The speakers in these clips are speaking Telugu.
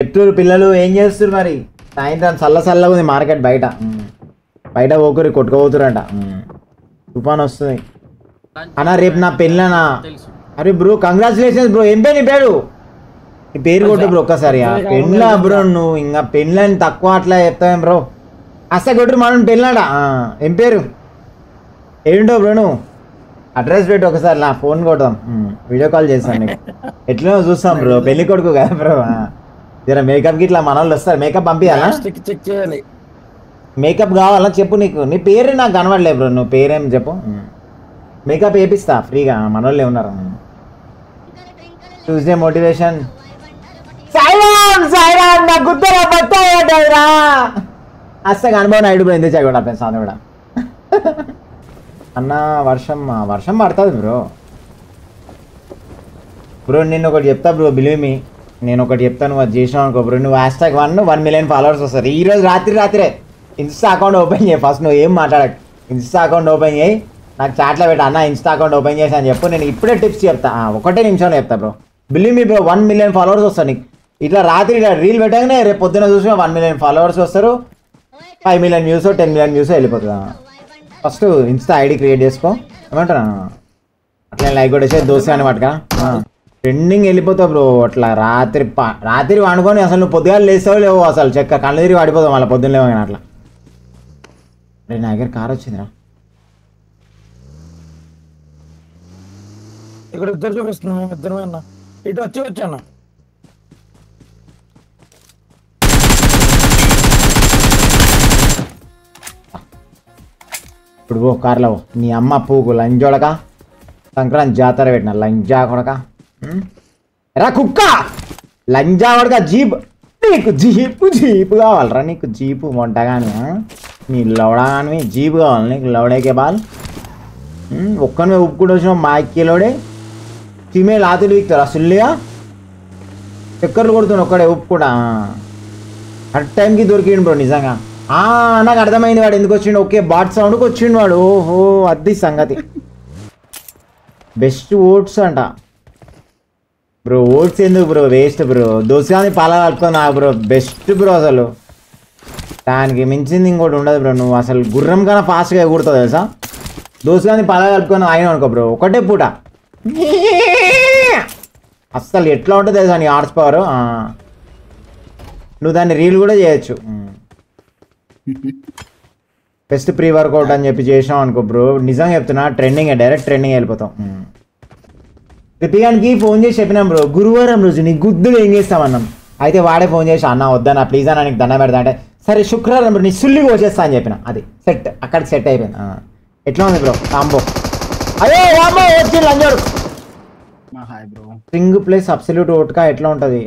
చెట్టు పిల్లలు ఏం చేస్తారు మరి? సాయంత్రం చల్లగా ఉంది మార్కెట్ బయట. బయట పోకురి కొట్టుకోపోతురంట. తుఫాన్ వస్తుంది అన్నా. రేపు నా పెళ్ళనా? అరే బ్రో కంగ్రాచులేషన్స్ బ్రో. ఏం పేరు నీ పేరు? నీ పేరు కొట్టు బ్రో ఒక్కసారి. పెళ్ళా బ్రో? నువ్వు ఇంకా పెళ్ళని తక్కువ అట్లా చెప్తావేం బ్రో? అస్సలు కొట్టురు మనం పెళ్ళాడా? ఏం పేరు? ఏంటో బ్రో నువ్వు? అడ్రస్ పెట్టి ఒకసారి నా ఫోన్ కొడదాం, వీడియో కాల్ చేస్తాను నీకు. ఎట్లా చూస్తాం బ్రో, పెళ్లి కొడుకు కదా బ్రో. జర మేకప్కి ఇట్లా మన వాళ్ళు వస్తారు, మేకప్ పంపించాలా? చెక్ చేయాలి. మేకప్ కావాలా చెప్పు. నీకు నీ పేరు నాకు కనబడలే బ్రో, నువ్వు పేరేం చెప్పు. మేకప్ వేపిస్తా ఫ్రీగా, మన వాళ్ళే ఉన్నారు. Tuesday motivation. అస్సలు అనుభవం ఐదు బ్రో. ఎందుకు చదివాడు అప్పుడు సాధన కూడా అన్న. వర్షం పడుతుంది బ్రో. బ్రో నేను ఒకటి చెప్తా బ్రో, బిలీవ్ మీ. నేను ఒకటి చెప్తాను, నువ్వు అది చేసినావు అనుకో బ్రో. నువ్వు #1 మిలియన్ ఫాలోవర్స్ వస్తారు ఈరోజు రాత్రే. ఇన్స్టా అకౌంట్ ఓపెన్ చేయి ఫస్ట్. నువ్వు ఏం మాట్లాడకు. ఇన్స్టా అకౌంట్ ఓపెన్ చేయి, నాకు చాట్లో పెట్టా అన్న ఇన్స్టా అకౌంట్ ఓపెన్ చేసి అని చెప్పు. నేను ఇప్పుడే టిప్స్ చెప్తా, ఒకటే నిమిషంలో చెప్తా bro. Believe me bro, 1 million followers వస్తారు నీకు. ఇట్లా రాత్రి ఇట్లా రీల్ పెట్టగానే రేపు పొద్దున చూసి 1 మిలియన్ ఫాలోవర్స్ వస్తారు. 5 మిలియన్ వ్యూస్ 10 మిలియన్ వ్యూస్ వెళ్ళిపోతుందా. ఫస్ట్ ఇన్స్టా ఐడి క్రియేట్ చేసుకో. ఏమంటారా అట్లా లైక్ కూడా వచ్చే దోశ అని పట్టుగా ట్రెండింగ్ వెళ్ళిపోతావు బ్రో. అట్లా రాత్రి వండుకొని అసలు నువ్వు పొద్దుగా లేస్తావు లేవు, అసలు చెక్క కళ్ళు తిరిగి పడిపోతావు మళ్ళీ పొద్దున్న లేవు. కానీ అట్లా రే నా దగ్గర కార్ వచ్చిందిరా. ఇక్కడ ఇద్దరు చూపిస్తున్నాం, ఇద్దరు అన్న. ఇటు వచ్చాను. ఇప్పుడు పో కార్లో. నీ అమ్మ పూకు లంజోడక. సంక్రాంతి జాతర పెట్టిన లంజా కొడక. రా కుక్క లంజా కొడక. జీప్ నీకు జీపు కావాలరా? నీకు జీపు వంటగాని నీ లవడాని జీపు కావాలి నీకు. లవడేకే బాల్ ఒక్కనే ఉప్పుకుంటూ వచ్చినావు మా ఎక్కిలోడే. ఫీమేల్ ఆతులు వీక్తారా సుల్లిగా? చక్కర్లు కొడుతున్నావు ఒక్కడే ఉప్పు కూడా. కరెక్ట్ టైంకి దొరికిండు బ్రో నిజంగా. నాకు అర్థమైంది వాడు ఎందుకు వచ్చిండు. ఓకే బాట్ సౌండ్కి వచ్చిండు వాడు. ఓహో అది సంగతి. బెస్ట్ ఓట్స్ అంట బ్రో. ఓట్స్ ఎందుకు బ్రో, వేస్ట్ బ్రో. దోసగాని పాల కలుపుతున్నా బ్రో, బెస్ట్ బ్రో. అసలు దానికి మించింది ఇంకోటి ఉండదు బ్రో. నువ్వు అసలు గుర్రం కన్నా ఫాస్ట్గా ఎగురుతావు తెలుసా. దోసగాని పాల కలుపుకొని ఆయన అనుకో బ్రో, ఒకటే పూట అస్సలు ఎట్లా ఉంటుంది తెలుసా నీ హార్స్ పవర్. నువ్వు దాన్ని రీల్ కూడా చేయొచ్చు. బెస్ట్ ప్రీ వర్కౌట్ అని చెప్పి చేసినావు అనుకో బ్రో, నిజంగా చెప్తున్నా ట్రెండింగ్, డైరెక్ట్ ట్రెండింగ్ వెళ్ళిపోతాం. రితిగానికి ఫోన్ చేసి చెప్పినాం బ్రో, గురువారం రోజు నీ గుద్దులు ఏం చేస్తామన్నాం. అయితే వాడే ఫోన్ చేసి అన్న వద్దన్న ప్లీజ్ అన్న నీకు దండం పెడతా అంటే, సరే శుక్రవారం బ్రో నీ సుల్లిగా వచ్చేస్తా అని చెప్పిన. అది సెట్, అక్కడికి సెట్ అయిపోయింది. ఎట్లా ఉంది బ్రో కాంబో? అయ్యో వామ్మో వచ్చి లంజోడు. స్ట్రింగ్ ప్లస్ అబ్సల్యూట్ ఓట్కా ఎట్లా ఉంటుంది?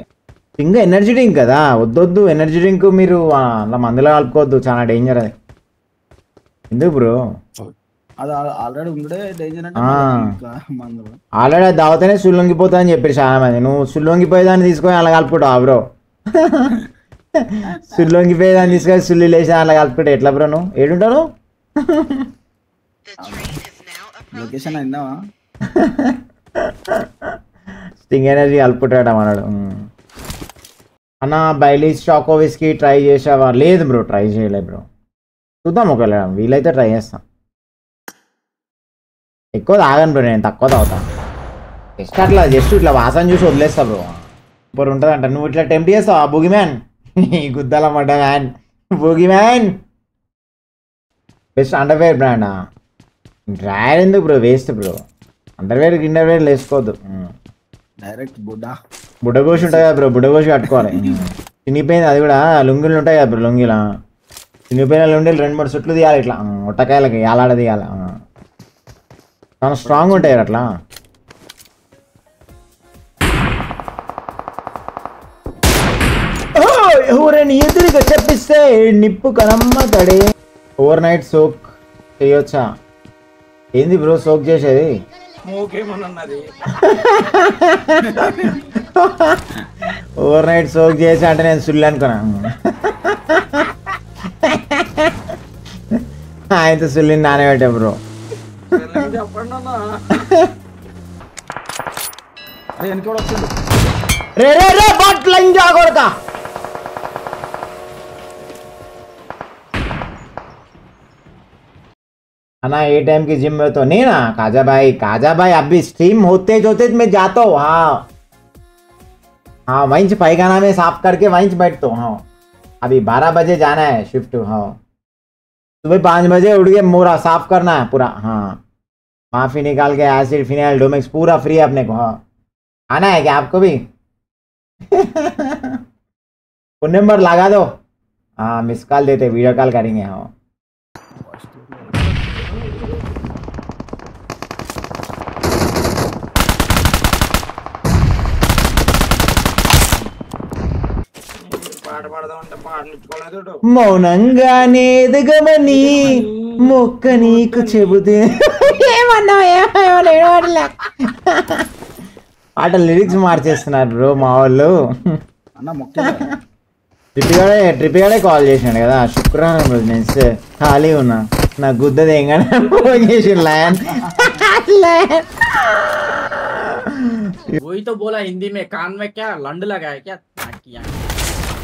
స్ట్రింగ్ ఎనర్జీ డ్రింక్ కదా, వద్దొద్దు ఎనర్జీ డ్రింక్ మీరు అలా మందులో కలుపుకోవద్దు, చాలా డేంజర్ అది. ఎందుకు బ్రో? ఆల్రెడీ అది తాగితేనే సుల్లొంగిపోతా అని చెప్పారు చాలా మంది. నువ్వు సుల్లొంగిపోయేదాన్ని తీసుకొని అలా కలుపుకుంటావు బ్రో. సుల్లొంగిపోయేదాన్ని తీసుకొని సుల్లి లేచి అలా కలుపుకుంటే ఎట్లా బ్రో? నువ్వు ఏడుంటావు? Sting energy కలుపుకుంటాడ మనడు. అన్న బైలీస్ చాకోవిస్కి ట్రై చేసావా? లేదు బ్రో ట్రై చేయలేదు బ్రో. చూద్దాం ఒకవేళ వీలైతే ట్రై చేస్తాం. ఎక్కువ తాగను బ్రో, నేను తక్కువ తాగుతాను. జస్ట్ ఇట్లా వాసన చూసి వదిలేస్తా బ్రో. సూపర్ ఉంటుంది అంట. నువ్వు ఇట్లా టెంప్ట్ చేస్తావా బూగి మ్యాన్? గుద్దలమాట man boogie man. Best underwear బ్రాండా? డ్రాయర్ ఎందుకు బ్రో, వేస్ట్ బ్రో. అండర్వేర్ వేసుకోవద్దు. డైరెక్ట్ బుడ్డగోషి ఉంటుంది కదా బ్రో, బుడ్డగోషి కట్టుకోవాలి. చినిగిపోయింది అది కూడా. లుంగిలు ఉంటాయి కదా బ్రో, లుంగిలా చినిగిపోయిన లుంగిలు 2-3 చుట్లు తీయాలి ఇట్లా ఉట్టకాయలకి ఏలాడ తీయాలి. చాలా స్ట్రాంగ్ ఉంటాయి అట్లా. ఎవరైనా ఎదురుగా చెప్పిస్తే నిప్పు కనమ్మతడే. ఓవర్ నైట్ సోక్ చేయొచ్చా? ఏంది బ్రో సోక్ చేసేది? ఓవర్ నైట్ సోక్ చేసి అంటే నేను సుల్లి అనుకున్నా. ఆయనతో సుల్లిని నానబెట్టా బ్రో. రే రే రే బాట్ లంజా కొడతా. अन्ना ये टाइम की जिम में तो नहीं ना काजा भाई अभी स्ट्रीम होते मैं जाता हूँ। हाँ वहीं से पायखाना में साफ करके वहीं से बैठता हूँ। हाँ अभी 12 बजे जाना है शिफ्ट। हाँ सुबह 5 बजे उठ के मोरा साफ करना है पूरा। हाँ माफी निकाल के एसिड फिनाइल डोमेक्स पूरा फ्री है अपने को। हाँ आना है क्या आपको भी? फोन नंबर लगा दो। हाँ मिस कॉल देते वीडियो कॉल करेंगे। हाँ మౌనంగానే ఎదగమని మొక్క నీకు చెబుతే పాట లిరిక్స్ మార్చేస్తున్నారు బ్రో మా వాళ్ళు. ట్రిప్గాడే కాల్ చేసినాడు కదా శుక్రవారం రోజు. నేను ఖాళీ ఉన్నా నా గుద్దది ఏంగానే ఫోన్ చేసి లయన్ वही तो बोला हिंदी में कान में क्या लंड लगा है क्या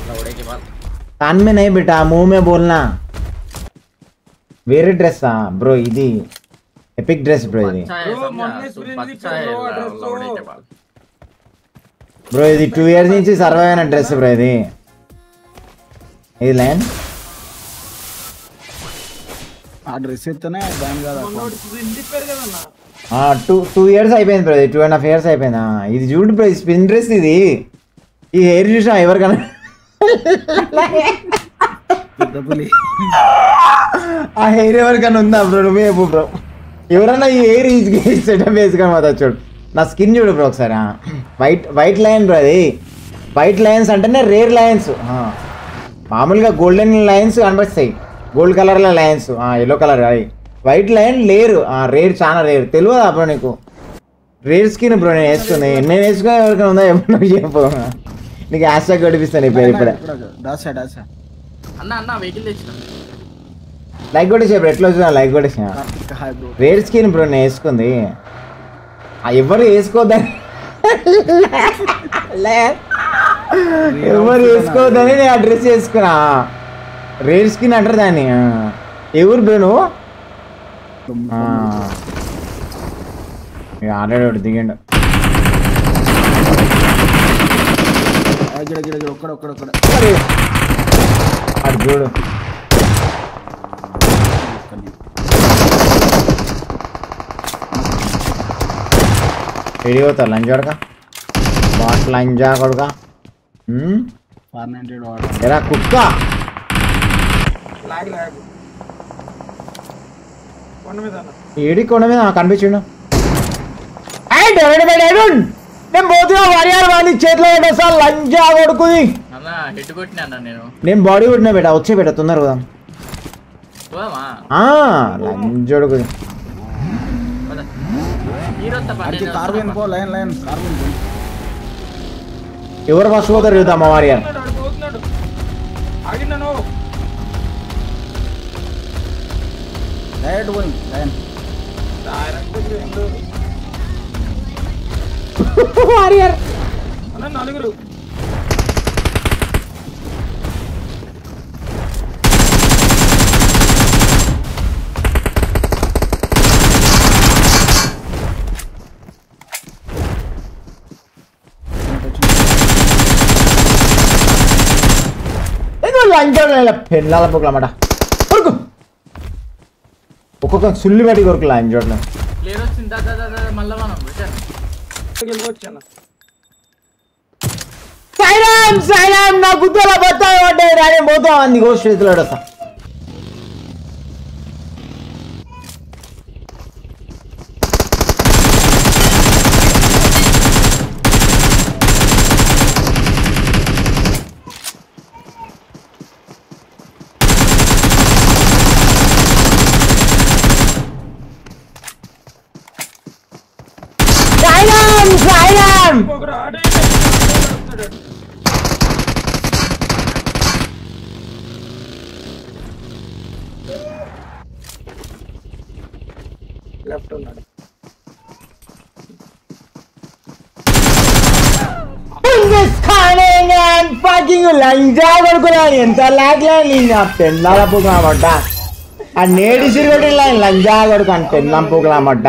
लौड़े के बाद कान में नहीं बेटा मुंह में बोलना. వేరే డ్రెస్ బ్రో ఇది ఎపిక్ డ్రెస్ బ్రో ఇది. బ్రో ఇది 2 years నుంచి సర్వైవ్ అయిన డ్రెస్ బ్రో ఇది. ఇది లైన్ ఆ డ్రెస్ ఎత్తనే బ్యాన్ కాదా? 2 years అయిపోయింది బ్రో. ఇది 2.5 years అయిపోయింది. ఇది చూడు బ్రో స్పిన్ డ్రెస్ ఇది. ఈ హెయిర్ చూసా ఎవరికన్నా ఆ హెయిర్ ఎవరికన్నా ఉందా బ్రో? నువ్వే చెప్పు బ్రో. ఎవరన్నా ఈ హెయిర్ సెటప్ వేసుకొని పోతా చూడు. నా స్కిన్ చూడు బ్రో ఒకసారి. వైట్ లైన్ బ్రో అది. వైట్ లైన్స్ అంటేనే రేర్ లైన్స్. మామూలుగా గోల్డెన్ లైన్స్ కనిపిస్తాయి గోల్డ్ కలర్లో లైన్స్. ఎల్లో కలర్ అవి వైట్ లైన్ లేరు. రేర్ చాలా రేర్. తెలియదా బ్రో నీకు? రేర్ స్కిన్ బ్రో నేను వేసుకుంది. నేను వేసుకుని ఎవరికైనా ఉందా ఎప్పుడు చెప్పు. నీకు హ్యాష్ ట్యాగ్ కొట్టిపిస్తాను ఈ పేరు ఇప్పుడే. లైక్ కొట్టేసి ఎట్లా వచ్చినా లైక్ కొట్టేసి. రేర్ స్కిన్ బ్రో నేను వేసుకుంది. ఎవరు వేసుకోవద్దని ఎవరు వేసుకోవద్దని నేను ఆ డ్రెస్ వేసుకున్నా. రేర్ స్కిన్ అంటారు దాన్ని. ఎవరు బ్రో నువ్వు? ఆల్రెడీ ఒకటి దిగండు. అటు చూడు రెడీ అవుతా లంచ్ కొడక బాట్ లంచా కొడక ఎరా కుక్క ఏడి కొండ మీద కనిపించిండు. నేను పోతున్నా వరియాలు వాడి చేతిలో పెట్టేస్తా లంచా కొడుకుది. నేను బాడీ కొట్టినా బేట వచ్చే బేట తొందర కదా లంచ్ కొడుకుది. ఎవరు ఫస్ట్ పోతారు చూద్దాం మా వారియర్. వారియర్ నలుగురు పెళ్ళాల పొగలమాట కొడుకు ఒక్కొక్క సుల్లి బట్టి కొరకు లంచ్ చూడలే. నా గుద్దలా పోతాయి పడ్డాయి రాడే పోతా అంది గోస్ట్ చేతిలో వస్తా. లెఫ్ట్ ఉన్నాడు. ఎంత లాగ్లా పెళ్ళాల పోగమంట ఆ నేడిసిరి కొట్టి లంజా కొడుకు అంటే నంపుకులా మడ్డ